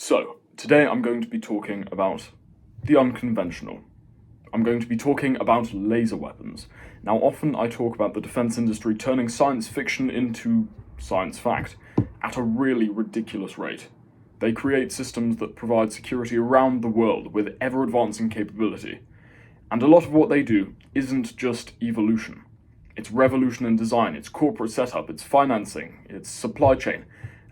So, today I'm going to be talking about the unconventional. I'm going to be talking about laser weapons. Now, often I talk about the defense industry turning science fiction into science fact at a really ridiculous rate. They create systems that provide security around the world with ever-advancing capability. And a lot of what they do isn't just evolution. It's revolution in design, it's corporate setup, it's financing, it's supply chain.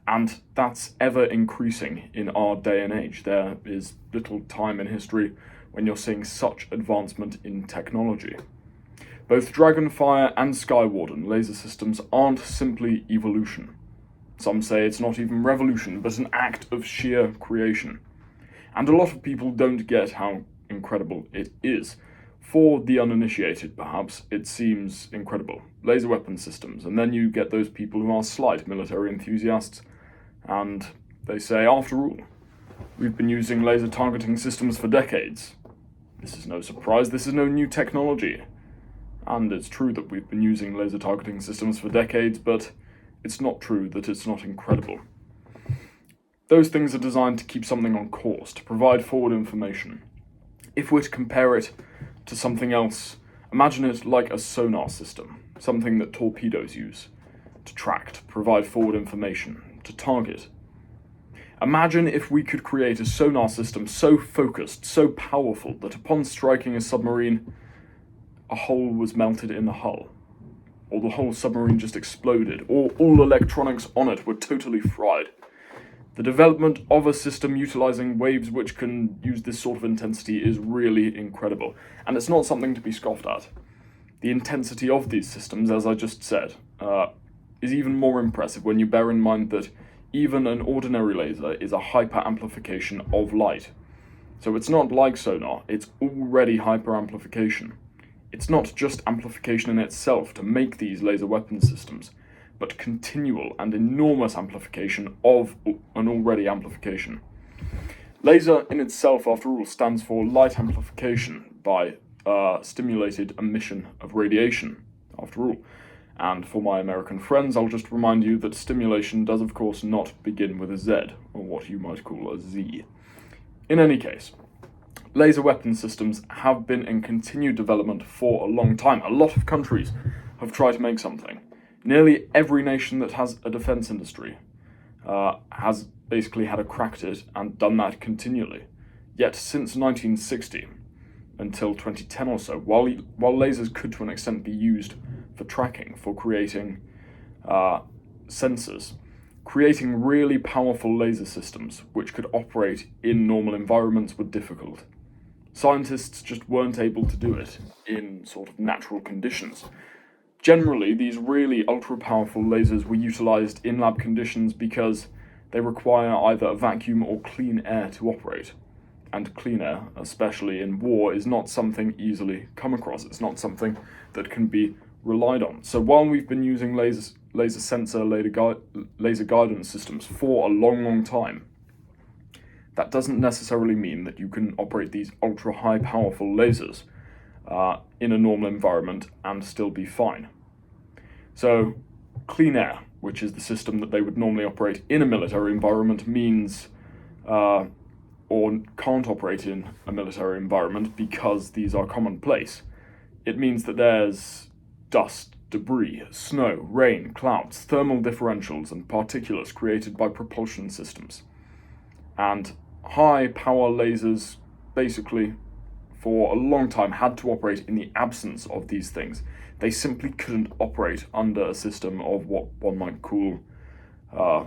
And that's ever increasing in our day and age. There is little time in history when you're seeing such advancement in technology. Both DRAGONFIRE and WARDEN laser systems aren't simply evolution. Some say it's not even revolution, but an act of sheer creation. And a lot of people don't get how incredible it is. For the uninitiated, perhaps, it seems incredible. Laser weapon systems, and then you get those people who are slight military enthusiasts, and they say, after all, we've been using laser targeting systems for decades. This is no surprise, this is no new technology. And it's true that we've been using laser targeting systems for decades, but it's not true that it's not incredible. Those things are designed to keep something on course, to provide forward information. If we're to compare it to something else, imagine it like a sonar system, something that torpedoes use, to track, to provide forward information, to target. Imagine if we could create a sonar system so focused, so powerful, that upon striking a submarine, a hole was melted in the hull, or the whole submarine just exploded, or all electronics on it were totally fried. The development of a system utilizing waves which can use this sort of intensity is really incredible, and it's not something to be scoffed at. The intensity of these systems, as I just said, is even more impressive when you bear in mind that even an ordinary laser is a hyper-amplification of light. So it's not like sonar, it's already hyper-amplification. It's not just amplification in itself to make these laser weapon systems, but continual and enormous amplification of an already amplification. Laser in itself, after all, stands for light amplification by stimulated emission of radiation, after all. And for my American friends, I'll just remind you that stimulation does of course not begin with a Z, or what you might call a Z. In any case, laser weapon systems have been in continued development for a long time. A lot of countries have tried to make something. Nearly every nation that has a defense industry has basically had a crack at it and done that continually. Yet since 1960 until 2010 or so, while lasers could to an extent be used for tracking, for creating sensors, creating really powerful laser systems which could operate in normal environments were difficult. Scientists just weren't able to do it in sort of natural conditions. Generally, these really ultra-powerful lasers were utilized in lab conditions because they require either a vacuum or clean air to operate. And clean air, especially in war, is not something easily come across. It's not something that can be relied on. So while we've been using laser sensor, laser guidance systems for a long time, that doesn't necessarily mean that you can operate these ultra-high powerful lasers in a normal environment and still be fine. So clean air, which is the system that they would normally operate in a military environment, means or can't operate in a military environment because these are commonplace. It means that there's dust, debris, snow, rain, clouds, thermal differentials, and particulates created by propulsion systems. And high-power lasers basically, for a long time, had to operate in the absence of these things. They simply couldn't operate under a system of what one might call, I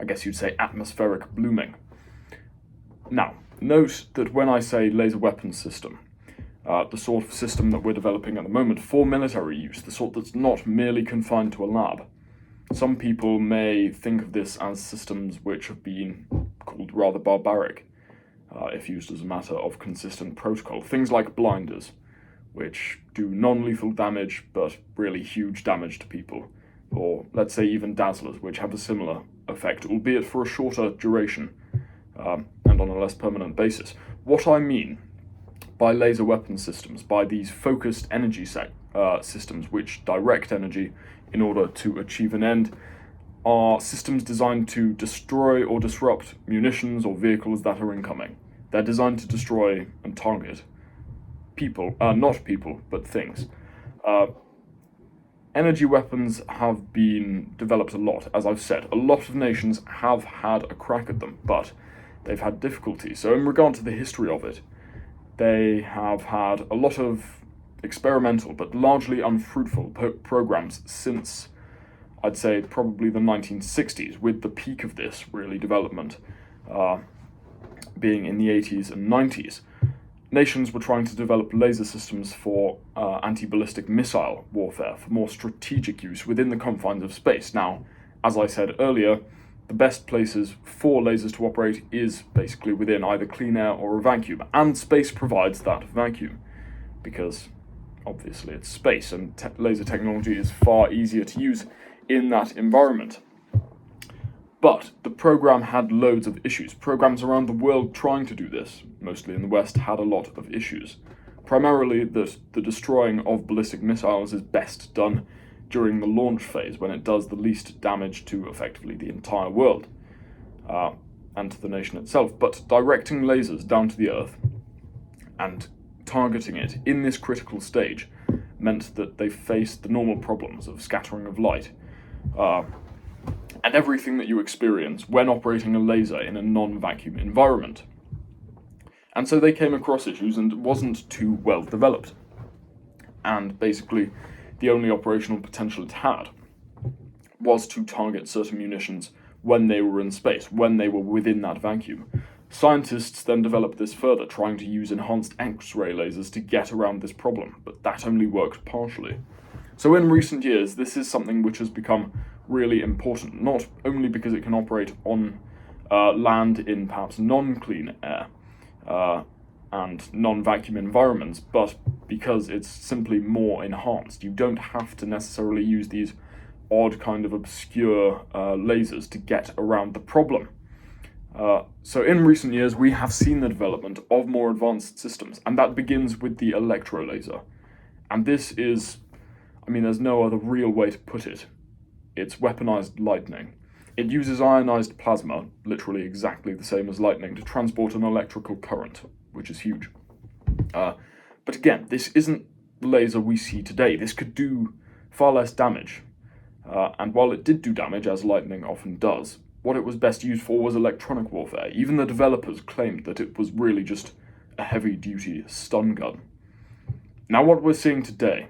guess you'd say, atmospheric blooming. Now, note that when I say laser weapon system, the sort of system that we're developing at the moment for military use, the sort that's not merely confined to a lab. Some people may think of this as systems which have been called rather barbaric, if used as a matter of consistent protocol. Things like blinders, which do non-lethal damage, but really huge damage to people. Or, let's say, even dazzlers, which have a similar effect, albeit for a shorter duration, and on a less permanent basis. What I mean by laser weapon systems, by these focused energy systems which direct energy in order to achieve an end, are systems designed to destroy or disrupt munitions or vehicles that are incoming. They're designed to destroy and target people, not people, but things. Energy weapons have been developed a lot, as I've said. A lot of nations have had a crack at them, but they've had difficulty. So in regard to the history of it, they have had a lot of experimental but largely unfruitful programs since, I'd say, probably the 1960s, with the peak of this, really, development being in the 80s and 90s. Nations were trying to develop laser systems for anti-ballistic missile warfare, for more strategic use within the confines of space. Now, as I said earlier, the best places for lasers to operate is basically within either clean air or a vacuum, and space provides that vacuum, because obviously it's space, and laser technology is far easier to use in that environment. But the program had loads of issues. Programs around the world trying to do this, mostly in the West, had a lot of issues. Primarily, the destroying of ballistic missiles is best done during the launch phase, when it does the least damage to effectively the entire world and to the nation itself. But directing lasers down to the Earth and targeting it in this critical stage meant that they faced the normal problems of scattering of light, and everything that you experience when operating a laser in a non-vacuum environment. And so they came across issues, and it wasn't too well developed. And basically, the only operational potential it had was to target certain munitions when they were in space, when they were within that vacuum. Scientists then developed this further, trying to use enhanced X-ray lasers to get around this problem, but that only worked partially. So in recent years, this is something which has become really important, not only because it can operate on land in perhaps non-clean air and non-vacuum environments, but because it's simply more enhanced. You don't have to necessarily use these odd kind of obscure lasers to get around the problem. So in recent years, we have seen the development of more advanced systems, and that begins with the electro laser. And this is, there's no other real way to put it. It's weaponized lightning. It uses ionized plasma, literally exactly the same as lightning, to transport an electrical current, which is huge. But again, this isn't the laser we see today. This could do far less damage. And while it did do damage, as lightning often does, what it was best used for was electronic warfare. Even the developers claimed that it was really just a heavy-duty stun gun. Now, what we're seeing today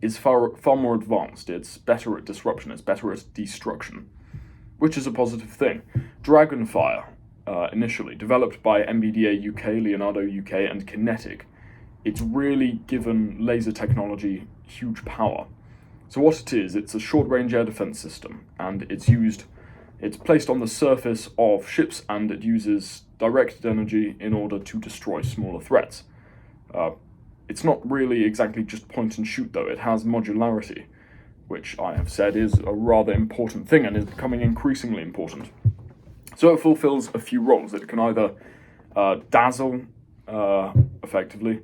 is far more advanced. It's better at disruption, it's better at destruction, which is a positive thing. DRAGONFIRE, initially developed by MBDA UK, Leonardo UK, and Kinetic, it's really given laser technology huge power. So what it is, it's a short-range air defense system, and it's placed on the surface of ships, and it uses directed energy in order to destroy smaller threats. It's not really exactly just point and shoot, though. It has modularity, which I have said is a rather important thing and is becoming increasingly important. So it fulfills a few roles. It can either dazzle, effectively,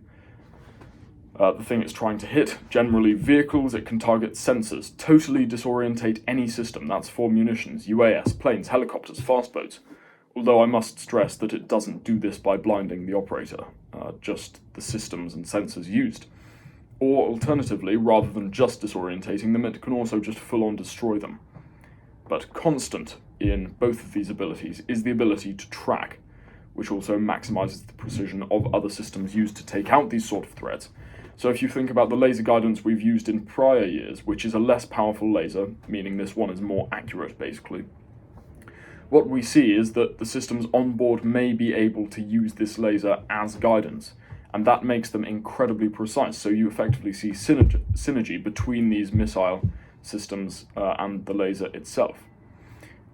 the thing it's trying to hit, generally vehicles. It can target sensors, totally disorientate any system. That's for munitions, UAS, planes, helicopters, fast boats. Although I must stress that it doesn't do this by blinding the operator, just the systems and sensors used. Or alternatively, rather than just disorientating them, it can also just full-on destroy them. But constant in both of these abilities is the ability to track, which also maximizes the precision of other systems used to take out these sort of threats. So if you think about the laser guidance we've used in prior years, which is a less powerful laser, meaning this one is more accurate basically, what we see is that the systems on board may be able to use this laser as guidance, and that makes them incredibly precise. So you effectively see synergy between these missile systems and the laser itself.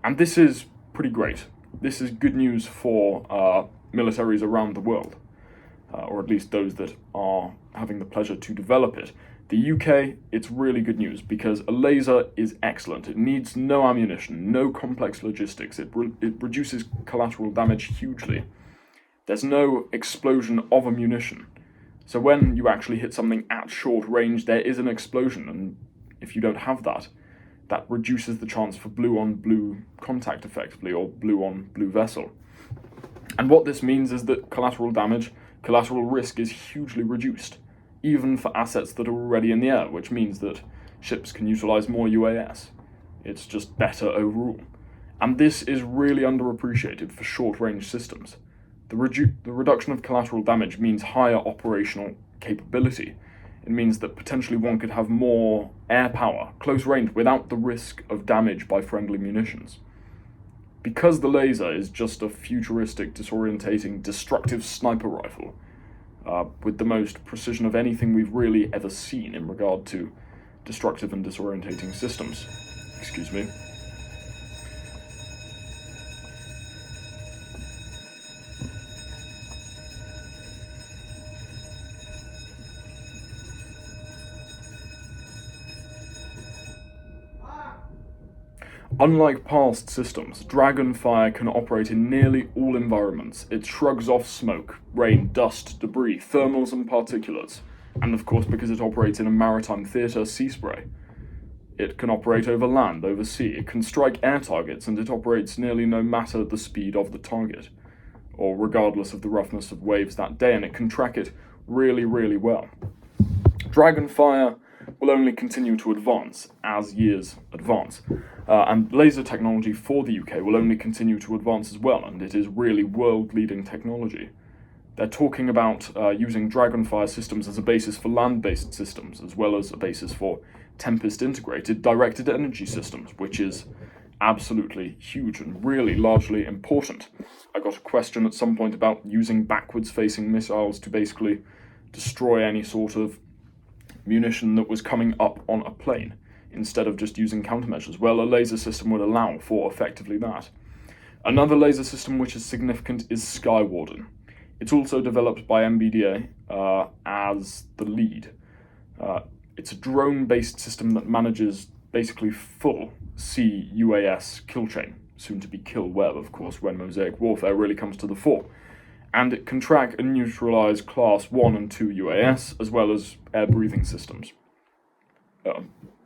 And this is pretty great. This is good news for militaries around the world, or at least those that are having the pleasure to develop it. The UK, it's really good news because a laser is excellent. It needs no ammunition, no complex logistics. It reduces collateral damage hugely. There's no explosion of ammunition. So when you actually hit something at short range, there is an explosion, and if you don't have that, that reduces the chance for blue-on-blue contact effectively, or blue-on-blue vessel. And what this means is that collateral damage, collateral risk is hugely reduced, even for assets that are already in the air, which means that ships can utilize more UAS. It's just better overall. And this is really underappreciated for short-range systems. The reduction of collateral damage means higher operational capability. It means that potentially one could have more air power, close range, without the risk of damage by friendly munitions. Because the laser is just a futuristic, disorientating, destructive sniper rifle, with the most precision of anything we've really ever seen in regard to destructive and disorientating systems. Excuse me. Unlike past systems, DRAGONFIRE can operate in nearly all environments. It shrugs off smoke, rain, dust, debris, thermals and particulates, and of course because it operates in a maritime theatre, sea spray. It can operate over land, over sea, it can strike air targets, and it operates nearly no matter the speed of the target, or regardless of the roughness of waves that day, and it can track it really, really well. DRAGONFIRE will only continue to advance as years advance, and laser technology for the UK will only continue to advance as well, and it is really world-leading technology. They're talking about using DRAGONFIRE systems as a basis for land-based systems, as well as a basis for Tempest-integrated directed energy systems, which is absolutely huge and really largely important. I got a question at some point about using backwards-facing missiles to basically destroy any sort of munition that was coming up on a plane, instead of just using countermeasures. Well, a laser system would allow for effectively that. Another laser system which is significant is WARDEN. It's also developed by MBDA as the lead. It's a drone-based system that manages basically full CIWS kill chain, soon to be kill web, of course, when mosaic warfare really comes to the fore. And it can track and neutralize Class 1 and 2 UAS, as well as air-breathing systems.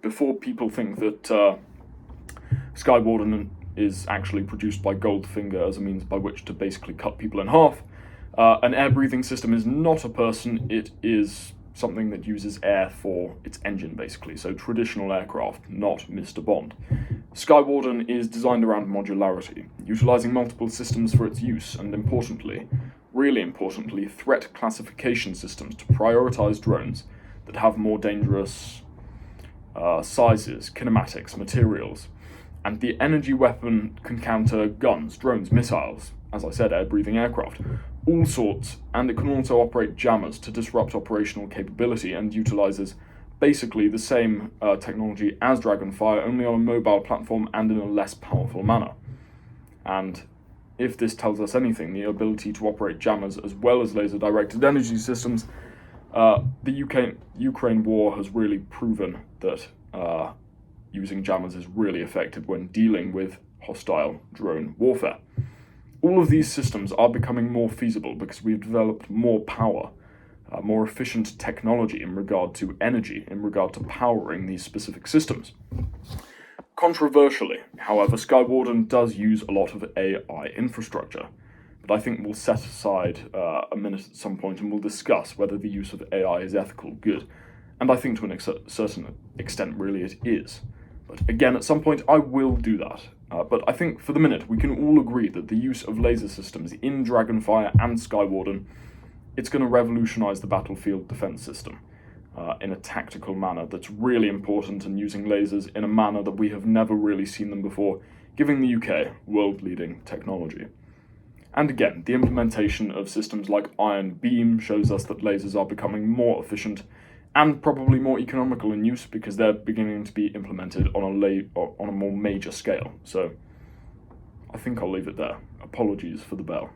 Before people think that WARDEN is actually produced by Goldfinger as a means by which to basically cut people in half, an air-breathing system is not a person, it is something that uses air for its engine, basically. So traditional aircraft, not Mr. Bond. WARDEN is designed around modularity, utilizing multiple systems for its use, and importantly, really importantly, threat classification systems to prioritize drones that have more dangerous sizes, kinematics, materials. And the energy weapon can counter guns, drones, missiles, as I said, air-breathing aircraft, all sorts, and it can also operate jammers to disrupt operational capability, and utilizes basically the same technology as DRAGONFIRE, only on a mobile platform and in a less powerful manner. And if this tells us anything, the ability to operate jammers as well as laser-directed energy systems, the Ukraine war has really proven that using jammers is really effective when dealing with hostile drone warfare. All of these systems are becoming more feasible because we've developed more power, more efficient technology in regard to energy, in regard to powering these specific systems. Controversially, however, WARDEN does use a lot of AI infrastructure, but I think we'll set aside a minute at some point and we'll discuss whether the use of AI is ethical, good, and I think to a certain extent really it is. But again, at some point I will do that. But I think for the minute we can all agree that the use of laser systems in DRAGONFIRE and WARDEN, it's going to revolutionize the battlefield defense system in a tactical manner that's really important, and using lasers in a manner that we have never really seen them before, giving the UK world-leading technology. And again, the implementation of systems like Iron Beam shows us that lasers are becoming more efficient and probably more economical in use because they're beginning to be implemented on a more major scale. So I think I'll leave it there. Apologies for the bell.